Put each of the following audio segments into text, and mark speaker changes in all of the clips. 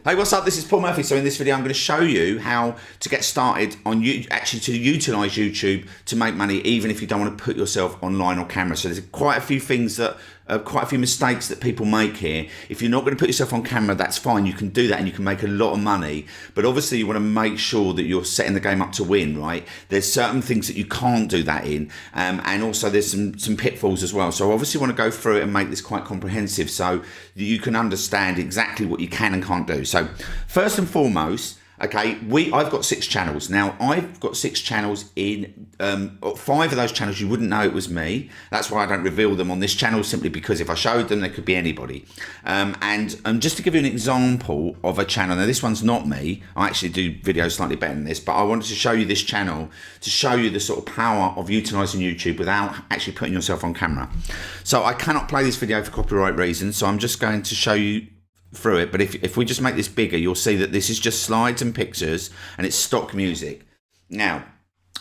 Speaker 1: Hey, what's up? This is Paul Murphy. So in this video, I'm going to show you how to get started on actually to utilize YouTube to make money, even if you don't want to put yourself online or camera. So there's quite a few things that, quite a few mistakes that people make here. If you're not going to put yourself on camera, that's fine. You can do that and you can make a lot of money. But obviously you want to make sure that you're setting the game up to win, right? There's certain things that you can't do that in. And also there's some pitfalls as well. So I obviously want to go through it and make this quite comprehensive so you can understand exactly what you can and can't do. So first and foremost, okay, I've got 6 channels. Now, I've got 6 channels in, 5 of those channels, you wouldn't know it was me. That's why I don't reveal them on this channel, simply because if I showed them, they could be anybody. And just to give you an example of a channel, now this one's not me. I actually do videos slightly better than this, but I wanted to show you this channel to show you the sort of power of utilizing YouTube without actually putting yourself on camera. So I cannot play this video for copyright reasons, so I'm just going to show you through it. But if we just make this bigger, you'll see that this is just slides and pictures and it's stock music. Now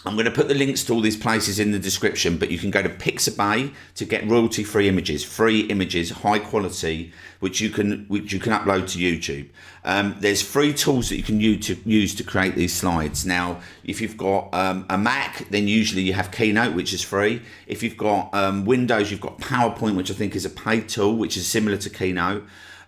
Speaker 1: I'm going to put the links to all these places in the description, but you can go to Pixabay to get royalty-free images, high quality, which you can upload to YouTube. There's free tools that you can use to create these slides. Now, if you've got a Mac, then usually you have Keynote, which is free. If you've got Windows, you've got PowerPoint, which I think is a paid tool, which is similar to Keynote.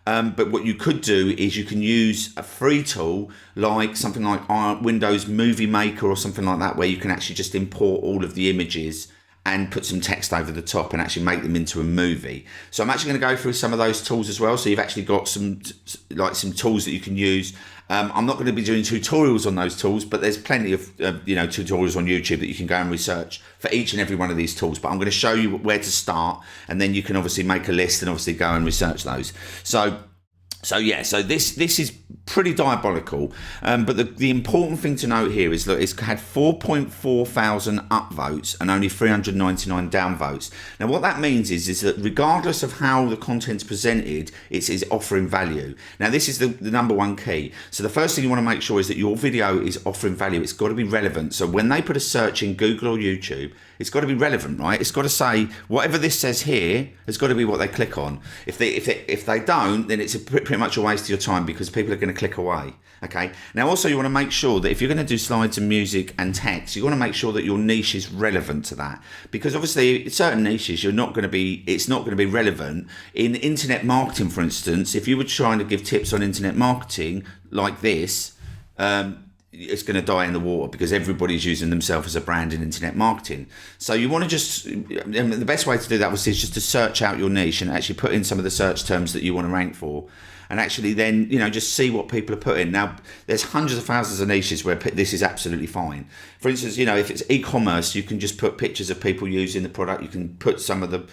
Speaker 1: But what you could do is you can use a free tool like something like Windows Movie Maker or something like that, where you can actually just import all of the images and put some text over the top and actually make them into a movie. So I'm actually going to go through some of those tools as well. So you've actually got some tools that you can use. I'm not going to be doing tutorials on those tools, but there's plenty of tutorials on YouTube that you can go and research for each and every one of these tools. But I'm going to show you where to start, and then you can obviously make a list and obviously go and research those. So this is pretty diabolical, but the important thing to note here is that it's had 4.4 thousand upvotes and only 399 downvotes. Now what that means is that regardless of how the content's presented, it's offering value. Now this is the number one key. So the first thing you want to make sure is that your video is offering value. It's got to be relevant. So when they put a search in Google or YouTube, it's got to be relevant, right? It's got to say whatever this says here has got to be what they click on. If they don't, then it's pretty much a waste of your time, because people are going to click away. Okay. Now also you want to make sure that if you're going to do slides and music and text, you want to make sure that your niche is relevant to that, because obviously certain niches it's not going to be relevant. In internet marketing, for instance, if you were trying to give tips on internet marketing like this, it's going to die in the water, because everybody's using themselves as a brand in internet marketing. So you want to the best way to do that is just to search out your niche and actually put in some of the search terms that you want to rank for, and actually then just see what people are putting. Now there's hundreds of thousands of niches where this is absolutely fine. For instance, if it's e-commerce, you can just put pictures of people using the product. You can put some of the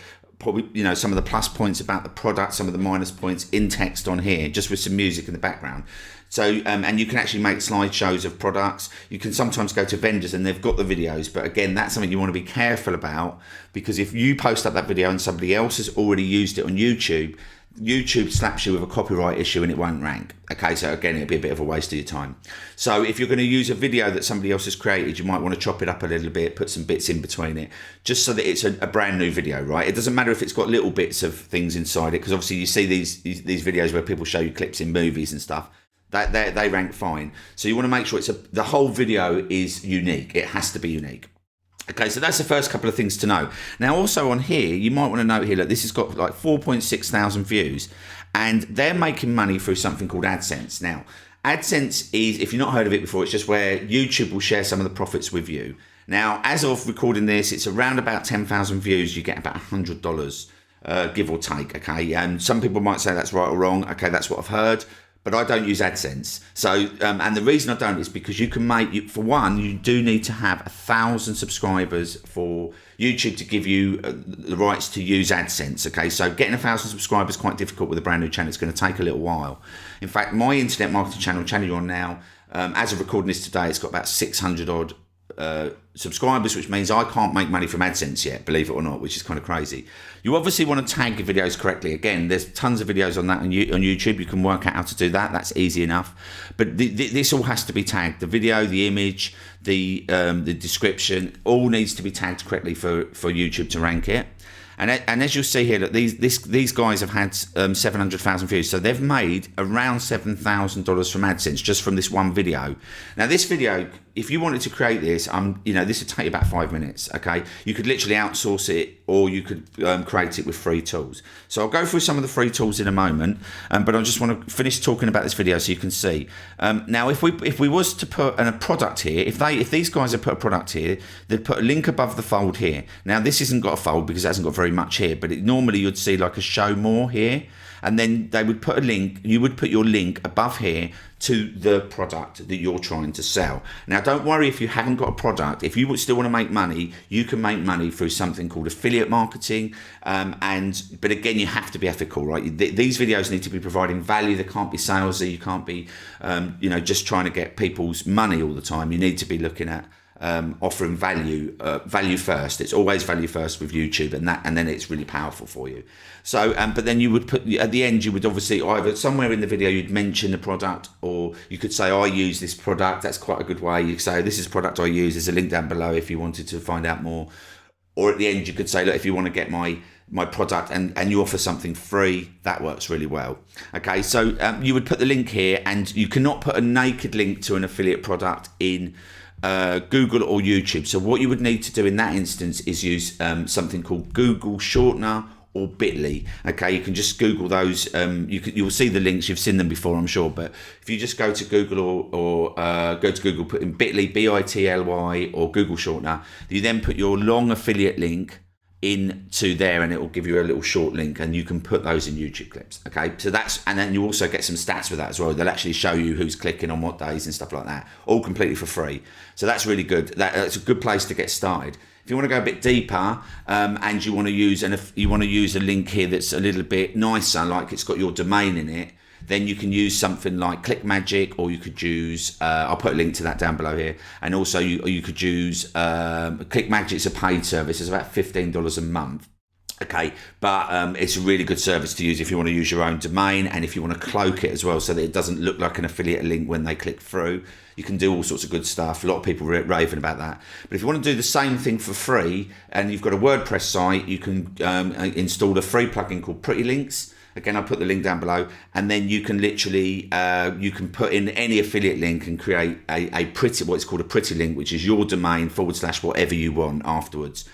Speaker 1: some of the plus points about the product, some of the minus points in text on here, just with some music in the background. So, and you can actually make slideshows of products. You can sometimes go to vendors and they've got the videos, but again, that's something you want to be careful about, because if you post up that video and somebody else has already used it on YouTube, YouTube slaps you with a copyright issue and it won't rank. Okay, so again, it'll be a bit of a waste of your time. So if you're going to use a video that somebody else has created, you might want to chop it up a little bit, put some bits in between it, just so that it's a brand new video, right? It doesn't matter if it's got little bits of things inside it, because obviously you see these videos where people show you clips in movies and stuff. They rank fine. So you want to make sure the whole video is unique. It has to be unique. Okay, so that's the first couple of things to know. Now, also on here, you might want to note here that this has got like 4.6 thousand views, and they're making money through something called Adsense. Now, Adsense is, if you've not heard of it before, it's just where YouTube will share some of the profits with you. Now, as of recording this, it's around about 10,000 views. You get about $100, give or take, okay? And some people might say that's right or wrong. Okay, that's what I've heard. But I don't use Adsense. So, and the reason I don't is because you can make, for one, you do need to have 1,000 subscribers for YouTube to give you the rights to use Adsense. Okay, so getting 1,000 subscribers is quite difficult with a brand new channel. It's going to take a little while. In fact, my internet marketing channel you're on now, as of recording this today, it's got about 600 odd subscribers, which means I can't make money from AdSense yet, believe it or not, which is kind of crazy. You obviously want to tag your videos correctly. Again, there's tons of videos on that on YouTube. You can work out how to do that. That's easy enough. But this all has to be tagged. The video, the image, the description, all needs to be tagged correctly for YouTube to rank it. And as you'll see here, look, these guys have had 700,000 views, so they've made around $7,000 from AdSense just from this one video. Now, this video, if you wanted to create this, this would take you about 5 minutes. Okay, you could literally outsource it, or you could create it with free tools. So I'll go through some of the free tools in a moment, but I just want to finish talking about this video so you can see. Now, if we was to put a product here, if these guys had put a product here, they'd put a link above the fold here. Now, this hasn't got a fold because it hasn't got very much here, but normally you'd see like a show more here, and then they would put a link. You would put your link above here to the product that you're trying to sell. Now, don't worry if you haven't got a product. If you still want to make money, you can make money through something called affiliate marketing. But again, you have to be ethical, right? These videos need to be providing value. They can't be salesy. You can't be, just trying to get people's money all the time. You need to be looking at offering value first. It's always value first with YouTube, and then it's really powerful for you. So but then you would put at the end, you would obviously either somewhere in the video you'd mention the product, or you could say I use this product. That's quite a good way. You could say this is a product I use. There's a link down below if you wanted to find out more. Or at the end you could say, look, if you want to get my product and you offer something free, that works really well. Okay, so you would put the link here, and you cannot put a naked link to an affiliate product in Google or YouTube. So what you would need to do in that instance is use something called Google Shortener or Bitly. Okay, you can just Google those. You'll see the links. You've seen them before, I'm sure. But if you just go to Google or go to Google, put in Bitly, Bitly, or Google Shortener, you then put your long affiliate link into there, and it will give you a little short link, and you can put those in YouTube clips. Okay, so and then you also get some stats with that as well. They'll actually show you who's clicking on what days and stuff like that, all completely for free. So that's really good. That's a good place to get started. If you want to go a bit deeper, and you want to use a link here that's a little bit nicer, like it's got your domain in it, then you can use something like Clickbank, or you could use, I'll put a link to that down below here. And also you could use, Clickbank is a paid service. It's about $15 a month. Okay, but it's a really good service to use if you want to use your own domain, and if you want to cloak it as well so that it doesn't look like an affiliate link when they click through. You can do all sorts of good stuff. A lot of people raving about that. But if you want to do the same thing for free, and you've got a WordPress site, you can install a free plugin called Pretty Links. Again, I'll put the link down below, and then you can literally you can put in any affiliate link and create what's called a pretty link, which is your domain / whatever you want afterwards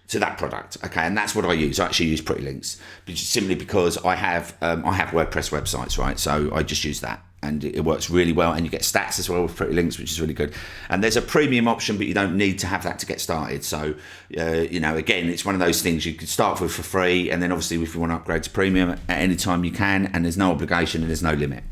Speaker 1: to that product. Okay, and that's what I use. I actually use Pretty Links, simply because I have WordPress websites, right? So I just use that, and it works really well, and you get stats as well with Pretty Links, which is really good. And there's a premium option, but you don't need to have that to get started. So again, it's one of those things you could start with for free, and then obviously if you want to upgrade to premium at any time you can, and there's no obligation and there's no limit.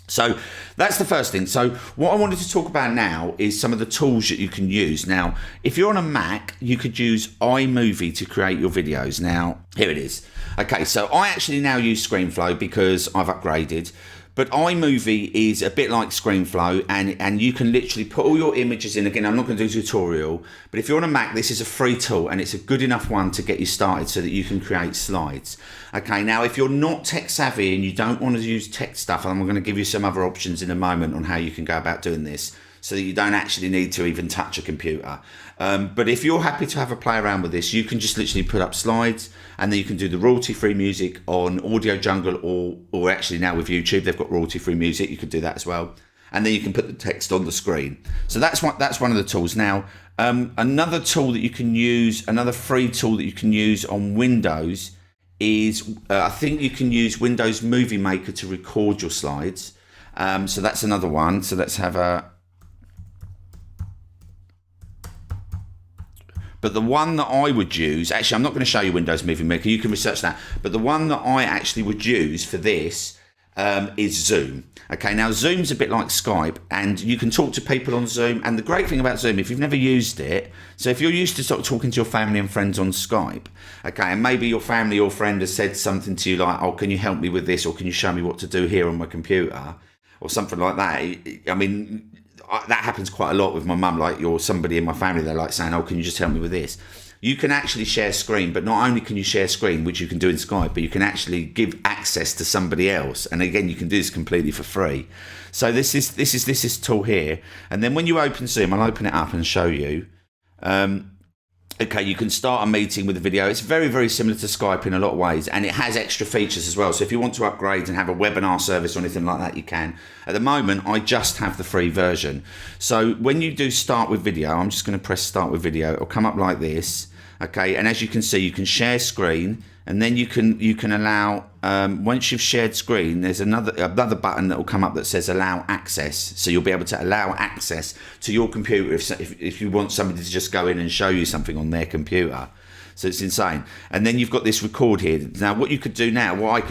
Speaker 1: So that's the first thing. So what I wanted to talk about now is some of the tools that you can use. Now, if you're on a Mac, you could use iMovie to create your videos. Now, here it is. Okay, so I actually now use ScreenFlow because I've upgraded. But iMovie is a bit like ScreenFlow, and you can literally put all your images in. Again, I'm not going to do a tutorial, but if you're on a Mac, this is a free tool, and it's a good enough one to get you started so that you can create slides. Okay, now if you're not tech savvy and you don't want to use tech stuff, I'm going to give you some other options in a moment on how you can go about doing this, so that you don't actually need to even touch a computer. But if you're happy to have a play around with this, you can just literally put up slides, and then you can do the royalty-free music on Audio Jungle, or actually now with YouTube, they've got royalty-free music. You could do that as well. And then you can put the text on the screen. So that's one of the tools. Now, another tool that you can use, another free tool that you can use on Windows is, I think you can use Windows Movie Maker to record your slides. So that's another one. So let's have a... But the one that I would use, actually, I'm not going to show you Windows Movie Maker. You can research that. But the one that I actually would use for this is Zoom. Okay, now Zoom's a bit like Skype, and you can talk to people on Zoom. And the great thing about Zoom, if you've never used it, so if you're used to sort of talking to your family and friends on Skype, okay, and maybe your family or friend has said something to you like, oh, can you help me with this, or can you show me what to do here on my computer, or something like that. I mean, that happens quite a lot with my mum, like you're somebody in my family, they're like saying, oh, can you just help me with this? You can actually share screen, but not only can you share screen, which you can do in Skype, but you can actually give access to somebody else. And again, you can do this completely for free. So this is tool here. And then when you open Zoom, I'll open it up and show you. Okay, you can start a meeting with a video. It's very, very similar to Skype in a lot of ways, and it has extra features as well. So if you want to upgrade and have a webinar service or anything like that, you can. At the moment, I just have the free version. So when you do start with video, I'm just going to press start with video. It'll come up like this. Okay, and as you can see, you can share screen, and then you can allow, once you've shared screen, there's another button that will come up that says allow access. So you'll be able to allow access to your computer if you want somebody to just go in and show you something on their computer. So it's insane. And then you've got this record here. Now what I could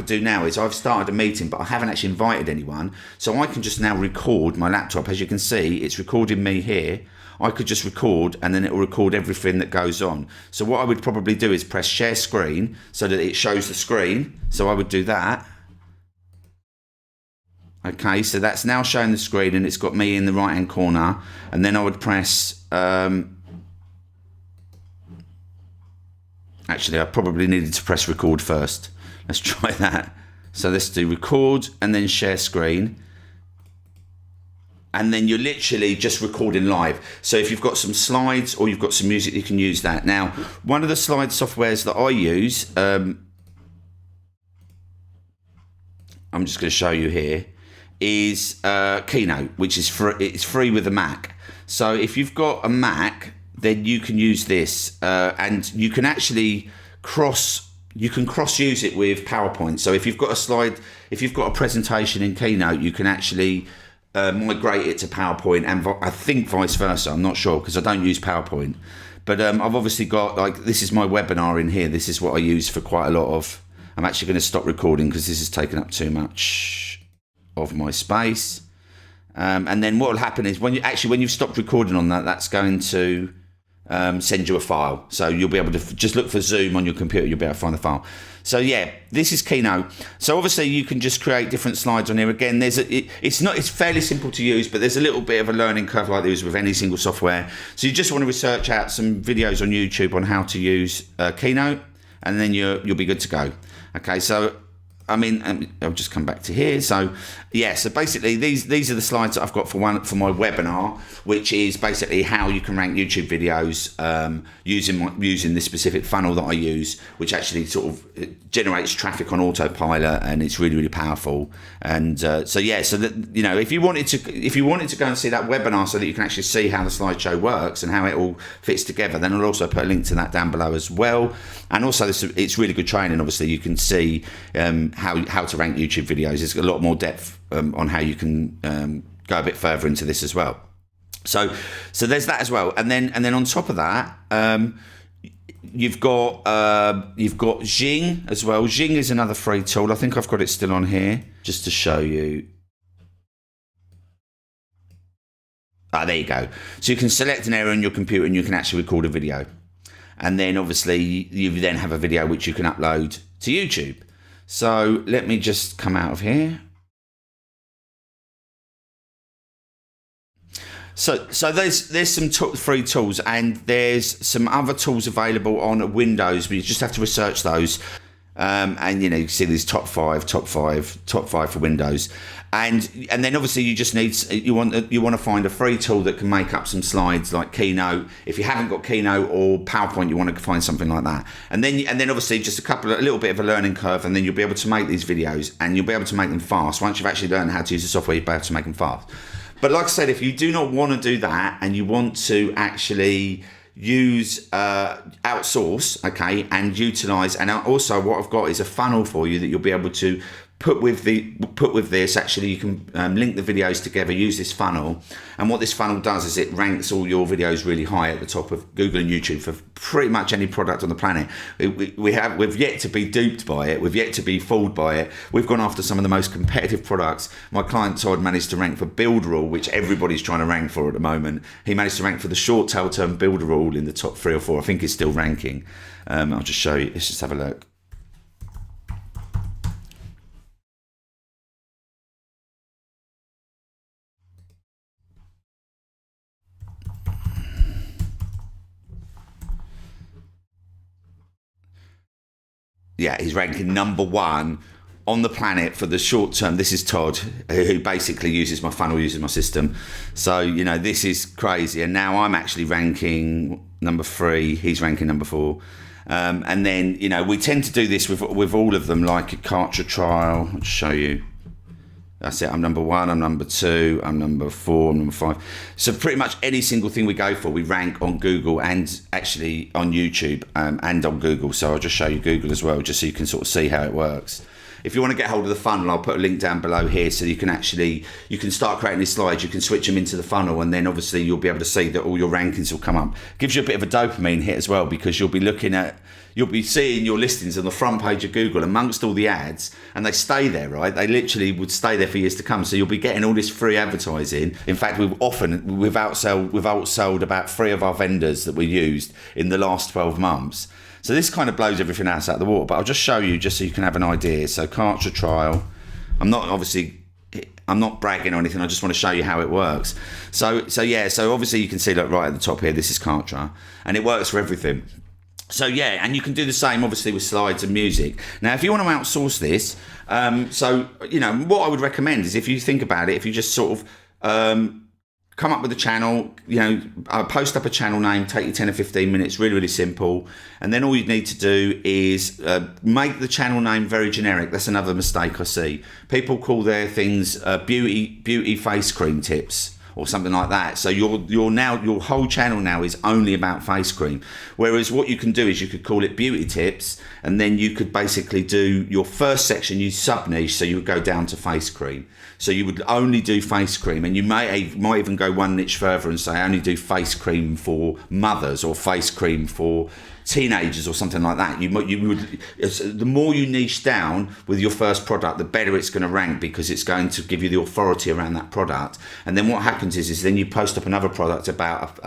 Speaker 1: do now is I've started a meeting, but I haven't actually invited anyone. So I can just now record my laptop. As you can see, it's recording me here. I could just record, and then it will record everything that goes on. So what I would probably do is press share screen so that it shows the screen. So I would do that. Okay, so that's now showing the screen, and it's got me in the right hand corner. And then I would press, actually I probably needed to press record first. Let's try that. So let's do record and then share screen. And then you're literally just recording live. So if you've got some slides or you've got some music, you can use that. Now, one of the slide softwares that I use, I'm just going to show you here, is Keynote, which is free. It's free with a Mac. So if you've got a Mac, then you can use this, and you can actually cross use it with PowerPoint. So if you've got a slide, if you've got a presentation in Keynote, you can actually migrate it to PowerPoint, and I think vice versa. I'm not sure because I don't use PowerPoint, but I've obviously got, like, this is my webinar in here. This is what I use for quite a lot of. I'm actually going to stop recording because this has taken up too much of my space. And then what will happen is when you've stopped recording on that, that's going to send you a file. So you'll be able to just look for Zoom on your computer. You'll be able to find the file. So yeah, this is Keynote. So obviously you can just create different slides on here. Again, it's fairly simple to use, but there's a little bit of a learning curve like there is with any single software. So you just want to research out some videos on YouTube on how to use Keynote, and then you'll be good to go. Okay, so I mean, I'll just come back to here. So yeah, so basically these are the slides that I've got for my webinar, which is basically how you can rank YouTube videos using this specific funnel that I use, which actually sort of generates traffic on autopilot, and it's really, really powerful. And so yeah, so that, you know, if you wanted to go and see that webinar so that you can actually see how the slideshow works and how it all fits together, then I'll also put a link to that down below as well. And also it's really good training. Obviously you can see how to rank YouTube videos. There's a lot more depth on how you can go a bit further into this as well. So there's that as well. And then on top of that, you've got Jing as well. Jing is another free tool. I think I've got it still on here just to show you. There you go. So you can select an area on your computer and you can actually record a video. And then obviously you then have a video which you can upload to YouTube. So let me just come out of here. So there's some free tools, and there's some other tools available on Windows, but you just have to research those. And you know, you can see these top five for Windows, and then obviously you want to find a free tool that can make up some slides like Keynote. If you haven't got Keynote or PowerPoint, you want to find something like that, and then obviously just a little bit of a learning curve, and then you'll be able to make these videos, and you'll be able to make them fast. Once you've actually learned how to use the software, you'll be able to make them fast. But like I said, if you do not want to do that and you want to actually use outsource, okay, and utilize, and also what I've got is a funnel for you that you'll be able to put with this. Actually, you can link the videos together, use this funnel, and what this funnel does is it ranks all your videos really high at the top of Google and YouTube for pretty much any product on the planet. We've yet to be duped by it. We've yet to be fooled by it. We've gone after some of the most competitive products. My client Todd managed to rank for Builderall, which everybody's trying to rank for at the moment. He managed to rank for the short tail term Builderall in the top 3 or 4. I think it's still ranking. I'll just show you. Let's just have a look. Yeah, he's ranking #1 on the planet for the short term. This is Todd, who basically uses my funnel, uses my system. So, you know, this is crazy. And now I'm actually ranking number 3. He's ranking number 4. And then, you know, we tend to do this with all of them, like a Kartra trial. I'll show you. That's it. I'm number 1, I'm number 2, I'm number 4, I'm number 5. So pretty much any single thing we go for, we rank on Google and actually on YouTube and on Google. So I'll just show you Google as well, just so you can sort of see how it works. If you want to get hold of the funnel, I'll put a link down below here so you can start creating these slides. You can switch them into the funnel, and then obviously you'll be able to see that all your rankings will come up. Gives you a bit of a dopamine hit as well, because you'll be seeing your listings on the front page of Google amongst all the ads, and they stay there, right? They literally would stay there for years to come. So you'll be getting all this free advertising. In fact, we've outsold about 3 of our vendors that we used in the last 12 months. So this kind of blows everything else out of the water, but I'll just show you just so you can have an idea. So Kartra trial, I'm not bragging or anything, I just want to show you how it works. So obviously you can see, look, right at the top here, this is Kartra, and it works for everything. So yeah, and you can do the same obviously with slides and music. Now, if you want to outsource this, so, you know, what I would recommend is, if you think about it, if you just sort of come up with a channel, you know, post up a channel name, take you 10 or 15 minutes, really, really simple. And then all you need to do is make the channel name very generic. That's another mistake I see. People call their things beauty face cream tips or something like that. So your whole channel now is only about face cream. Whereas what you can do is you could call it beauty tips, and then you could basically do your first section, you sub niche, so you would go down to face cream. So you would only do face cream, and you might even go one niche further and say, I only do face cream for mothers, or face cream for teenagers, or something like that. The more you niche down with your first product, the better it's going to rank, because it's going to give you the authority around that product. And then what happens is then you post up another product about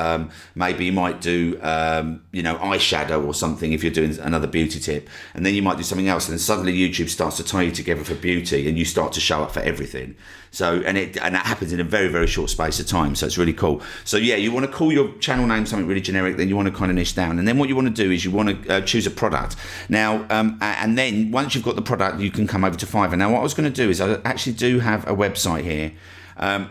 Speaker 1: maybe you might do eyeshadow or something if you're doing another beauty tip, and then you might do something else, and then suddenly YouTube starts to tie you together for beauty, and you start to show up for everything. So and that happens in a very, very short space of time. So it's really cool. So yeah, you want to call your channel name something really generic, then you want to kind of niche down, and then what you want to do is you want to choose a product. Now, and then once you've got the product, you can come over to Fiverr. Now, what I was going to do is I actually do have a website here.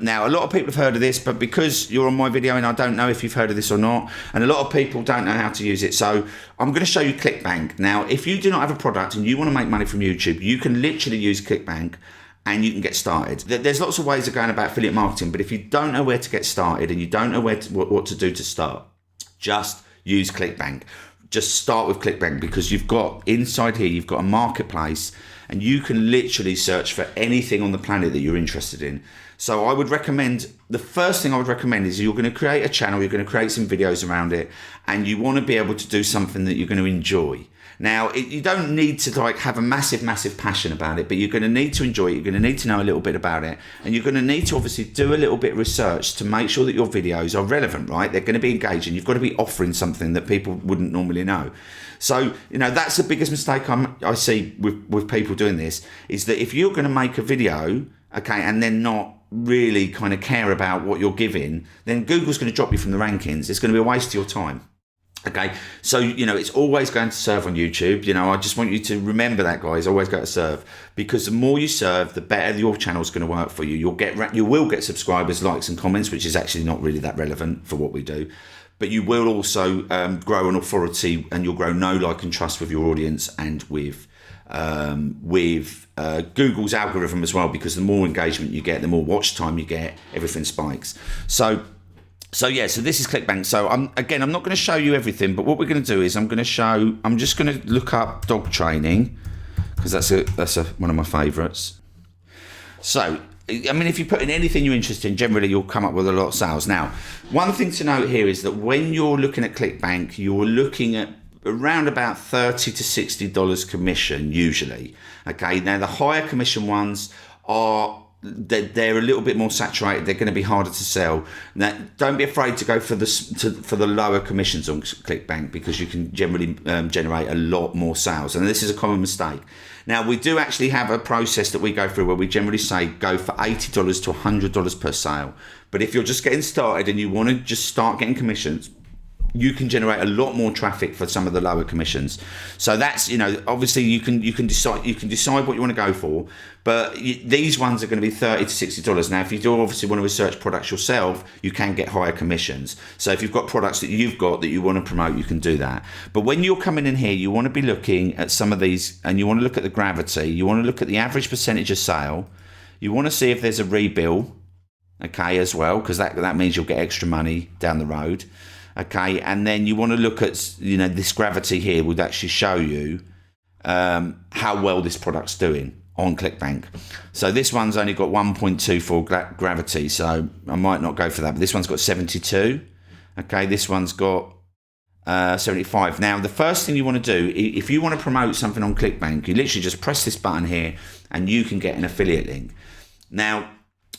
Speaker 1: Now, a lot of people have heard of this, but because you're on my video, and I don't know if you've heard of this or not, and a lot of people don't know how to use it. So I'm going to show you Clickbank. Now, if you do not have a product and you want to make money from YouTube, you can literally use Clickbank, and you can get started. There's lots of ways of going about affiliate marketing, but if you don't know where to get started and you don't know what to do to start, just use Clickbank. Just start with Clickbank, because you've got inside here, you've got a marketplace, and you can literally search for anything on the planet that you're interested in. So I would recommend, the first thing I would recommend is you're going to create a channel, you're going to create some videos around it, and you want to be able to do something that you're going to enjoy. Now, you don't need to have a massive passion about it, but you're going to need to enjoy it. You're going to need to know a little bit about it, and you're going to need to obviously do a little bit of research to make sure that your videos are relevant, right? They're going to be engaging. You've got to be offering something that people wouldn't normally know. So, you know, that's the biggest mistake I see with people doing this, is that if you're going to make a video, okay, and then not really kind of care about what you're giving, then Google's going to drop you from the rankings. It's going to be a waste of your time. Okay, so, you know, it's always going to serve on YouTube. You know, I just want you to remember that, guys. Always go to serve, because the more you serve, the better your channel is going to work for you. You will get subscribers, likes, and comments, which is actually not really that relevant for what we do. But you will also grow an authority, and you'll grow know, like, and trust with your audience, and with Google's algorithm as well, because the more engagement you get, the more watch time you get, everything spikes. So yeah, so this is Clickbank. So I'm not going to show you everything, but what we're going to do is I'm just going to look up dog training, because that's one of my favourites. So, I mean, if you put in anything you're interested in, generally you'll come up with a lot of sales. Now, one thing to note here is that when you're looking at Clickbank, you're looking at around about $30 to $60 commission usually. Okay, now the higher commission ones they're a little bit more saturated. They're going to be harder to sell. Now, don't be afraid to go for the lower commissions on Clickbank, because you can generally generate a lot more sales, and this is a common mistake. Now, we do actually have a process that we go through where we generally say go for $80 to $100 per sale. But if you're just getting started and you want to just start getting commissions, you can generate a lot more traffic for some of the lower commissions. So that's, obviously you can decide what you want to go for, but these ones are going to be $30 to $60. Now, if you do obviously want to research products yourself, you can get higher commissions. So if you've got products that you've got that you want to promote, you can do that. But when you're coming in here, you want to be looking at some of these, and you want to look at the gravity. You want to look at the average percentage of sale. You want to see if there's a rebill, okay, as well, because that means you'll get extra money down the road. Okay, and then you want to look at, this gravity here would actually show you how well this product's doing on Clickbank. So this one's only got 1.24 gravity, so I might not go for that, but this one's got 72. Okay, this one's got 75. Now, the first thing you want to do, if you want to promote something on Clickbank, you literally just press this button here and you can get an affiliate link. Now,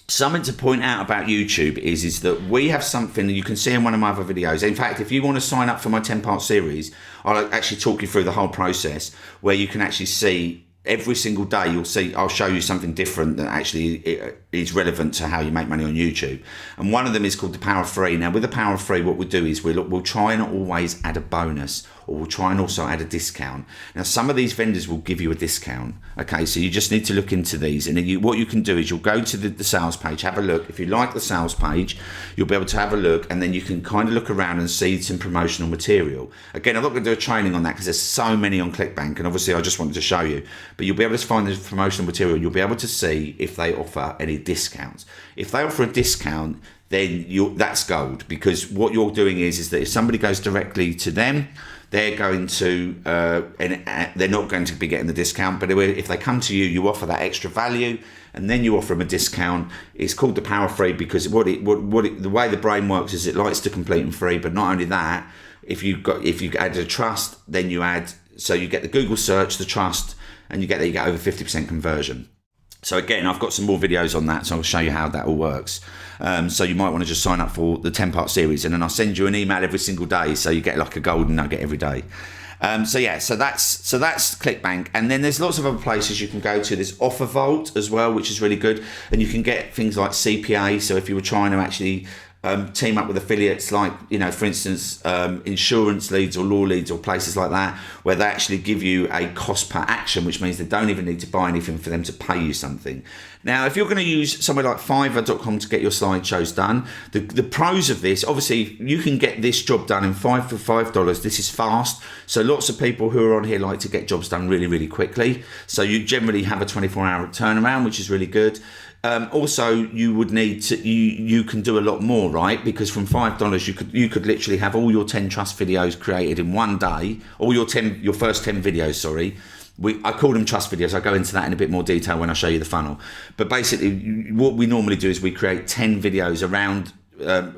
Speaker 1: something to point out about YouTube is that we have something that you can see in one of my other videos. In fact, if you want to sign up for my 10-part series, I'll actually talk you through the whole process where you can actually see every single day. I'll show you something different that actually is relevant to how you make money on YouTube. And one of them is called the Power of Free. Now, with the Power of Free, what we'll do is we'll try and always add a bonus, or we'll try and also add a discount. Now, some of these vendors will give you a discount. Okay, so you just need to look into these. And then what you can do is you'll go to the sales page, have a look. If you like the sales page, you'll be able to have a look, and then you can kind of look around and see some promotional material. Again, I'm not going to do a training on that because there's so many on Clickbank, and obviously I just wanted to show you. But you'll be able to find the promotional material. You'll be able to see if they offer any discounts. If they offer a discount, then that's gold, because what you're doing is that if somebody goes directly to them, they're going to they're not going to be getting the discount. But if they come to you, you offer that extra value, and then you offer them a discount. It's called the Power Free because the way the brain works is it likes to complete and free. But not only that, if you add a trust, then you get the Google search, the trust, and you get over 50% conversion. So again, I've got some more videos on that, so I'll show you how that all works. So you might want to just sign up for the 10-part series, and then I'll send you an email every single day, so you get like a golden nugget every day. So that's Clickbank, and then there's lots of other places you can go to. There's Offer Vault as well, which is really good, and you can get things like CPA. So if you were trying to actually team up with affiliates like, for instance, insurance leads or law leads or places like that, where they actually give you a cost per action, which means they don't even need to buy anything for them to pay you something. Now, if you're going to use somewhere like Fiverr.com to get your slideshows done, the pros of this, obviously, you can get this job done in for $5. This is fast. So lots of people who are on here like to get jobs done really, really quickly. So you generally have a 24-hour turnaround, which is really good. Also, you would need to, you can do a lot more, right? Because from $5, you could literally have all your 10 trust videos created in one day, all your first 10 videos, sorry. I call them trust videos. I'll go into that in a bit more detail when I show you the funnel. But basically, what we normally do is we create 10 videos around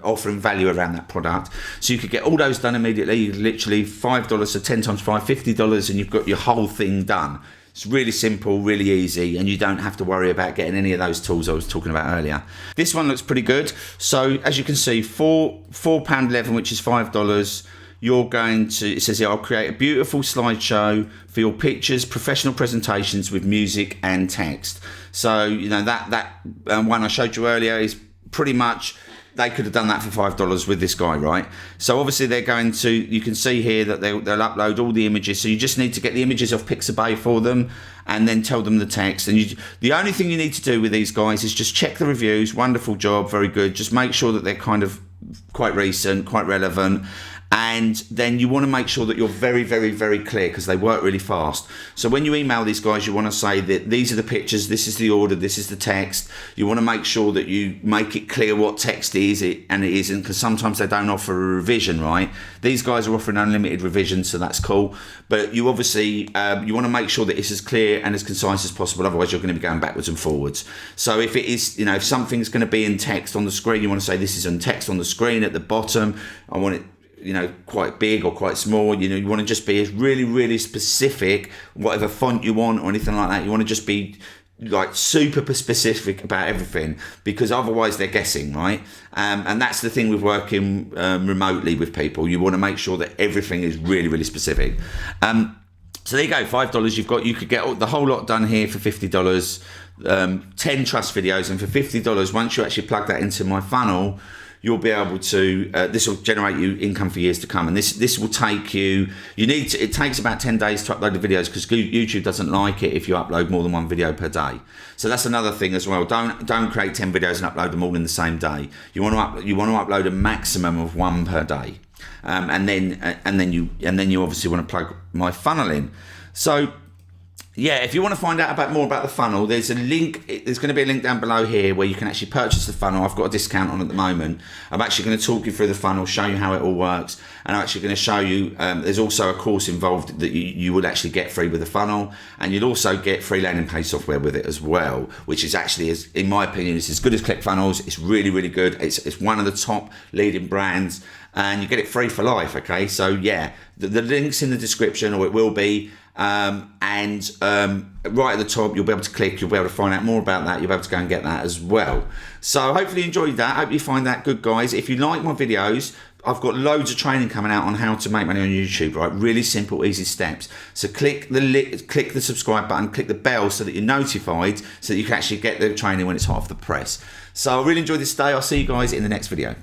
Speaker 1: offering value around that product. So you could get all those done immediately, literally $5, so 10 times $5, $50, and you've got your whole thing done. It's really simple, really easy, and you don't have to worry about getting any of those tools I was talking about earlier. This one looks pretty good. So as you can see, £4.11, which is $5. You're going to, it says here, I'll create a beautiful slideshow for your pictures, professional presentations with music and text. So, that one I showed you earlier is pretty much, they could have done that for $5 with this guy, right? So obviously they're going to, you can see here that they'll upload all the images. So you just need to get the images off Pixabay for them and then tell them the text. And the only thing you need to do with these guys is just check the reviews. Wonderful job, very good. Just make sure that they're kind of quite recent, quite relevant. And then you want to make sure that you're very, very, very clear, because they work really fast. So when you email these guys, you want to say that these are the pictures, this is the order, this is the text. You want to make sure that you make it clear what text is and it isn't, because sometimes they don't offer a revision, right? These guys are offering unlimited revisions, so that's cool. But you obviously, you want to make sure that it's as clear and as concise as possible, otherwise you're going to be going backwards and forwards. So if it is, if something's going to be in text on the screen, you want to say this is in text on the screen at the bottom. I want it quite big or quite small. You want to just be as really, really specific, whatever font you want or anything like that. You want to just be like super specific about everything, because otherwise they're guessing, right? And that's the thing with working remotely with people. You want to make sure that everything is really, really specific. So there you go, $5. You could get the whole lot done here for $50. 10 trust videos, and for $50, once you actually plug that into my funnel, you'll be able to, this will generate you income for years to come. And this will take you, it takes about 10 days to upload the videos because YouTube doesn't like it if you upload more than one video per day. So that's another thing as well. Don't create 10 videos and upload them all in the same day. You want to upload a maximum of one per day. And then you obviously want to plug my funnel in. So yeah, if you want to find out more about the funnel, there's a link. There's going to be a link down below here where you can actually purchase the funnel. I've got a discount on at the moment. I'm actually going to talk you through the funnel, show you how it all works, and I'm actually going to show you. There's also a course involved that you will actually get free with the funnel, and you'll also get free landing page software with it as well, which is actually, in my opinion, is as good as ClickFunnels. It's really, really good. It's one of the top leading brands, and you get it free for life. Okay, so yeah, the link's in the description, or it will be. Right at the top, you'll be able to click, you'll be able to find out more about that, you'll be able to go and get that as well. So hopefully you enjoyed that. I hope you find that good, guys. If you like my videos, I've got loads of training coming out on how to make money on YouTube, right? Really simple, easy steps. So click the subscribe button, click the bell so that you're notified, so that you can actually get the training when it's hot off the press. So I really enjoyed this day. I'll see you guys in the next video.